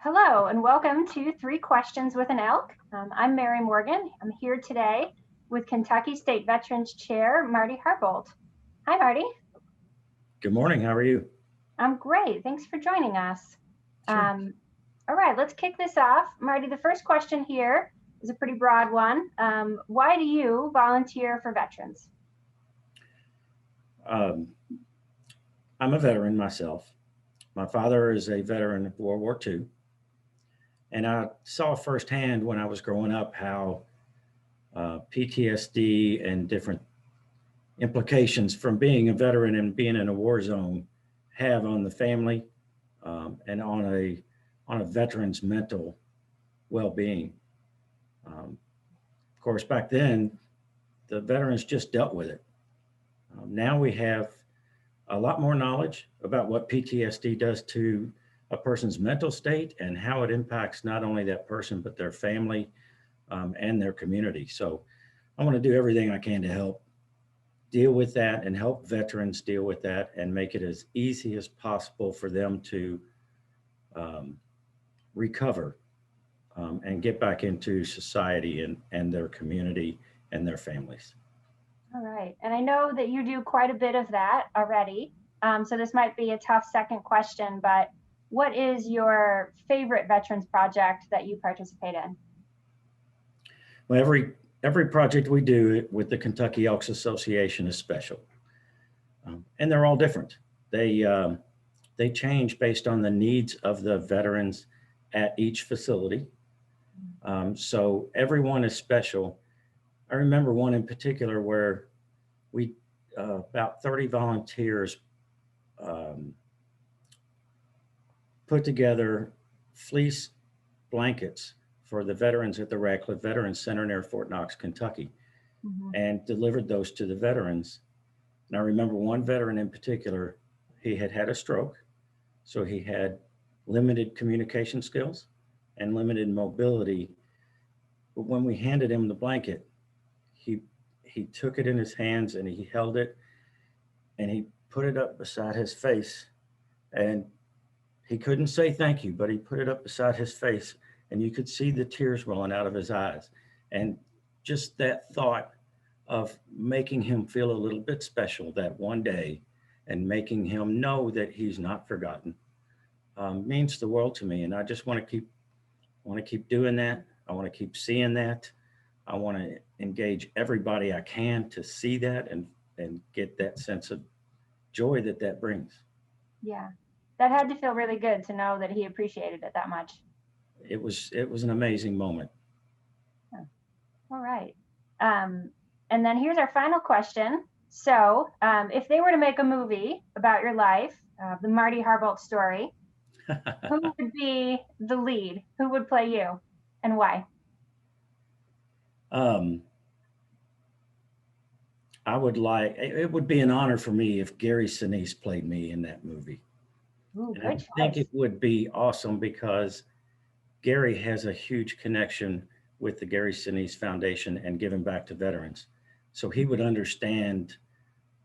Hello and welcome to Three Questions with an Elk. I'm Mary Morgan. I'm here today with Kentucky State Veterans Chair Marty Harbolt. Hi, Marty. Good morning. How are you? I'm great. Thanks for joining us. Sure. All right, let's kick this off. Marty, the first question here is a pretty broad one. Why do you volunteer for veterans? I'm a veteran myself. My father is a veteran of World War II. And I saw firsthand when I was growing up how PTSD and different implications from being a veteran and being in a war zone have on the family and on a veteran's mental well-being. Of course, back then, the veterans just dealt with it. Now we have a lot more knowledge about what PTSD does to a person's mental state and how it impacts not only that person, but their family and their community. So I want to do everything I can to help deal with that and help veterans deal with that and make it as easy as possible for them to recover and get back into society and their community and their families. All right, and I know that you do quite a bit of that already. So this might be a tough second question, but what is your favorite veterans project that you participate in? Well, every project we do with the Kentucky Elks Association is special, and they're all different. They change based on the needs of the veterans at each facility. So everyone is special. I remember one in particular where we about 30 volunteers put together fleece blankets for the veterans at the Radcliffe Veterans Center near Fort Knox, Kentucky, and delivered those to the veterans. And I remember one veteran in particular, he had had a stroke, so he had limited communication skills and limited mobility. But when we handed him the blanket, he took it in his hands and he held it and he put it up beside his face, and he couldn't say thank you, but he put it up beside his face and you could see the tears rolling out of his eyes. And just that thought of making him feel a little bit special that one day and making him know that he's not forgotten means the world to me. And I just want to keep doing that. I want to keep seeing that. I want to engage everybody I can to see that and get that sense of joy that brings. Yeah, that had to feel really good to know that he appreciated it that much. It was an amazing moment. Oh, all right. And then here's our final question. So if they were to make a movie about your life, the Marty Harbolt story, who would be the lead? Who would play you and why? It would be an honor for me if Gary Sinise played me in that movie. Ooh, And good I choice. think it would be awesome because Gary has a huge connection with the Gary Sinise Foundation and giving back to veterans. So he would understand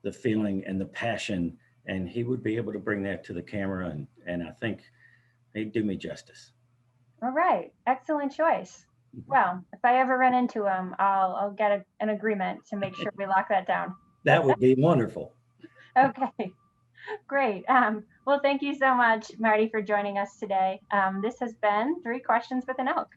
the feeling and the passion, and he would be able to bring that to the camera. And I think he'd do me justice. All right, excellent choice. Well, if I ever run into him, I'll get an agreement to make sure we lock that down. That would be wonderful. Okay, great. Well, thank you so much, Marty, for joining us today. This has been Three Questions with an Elk.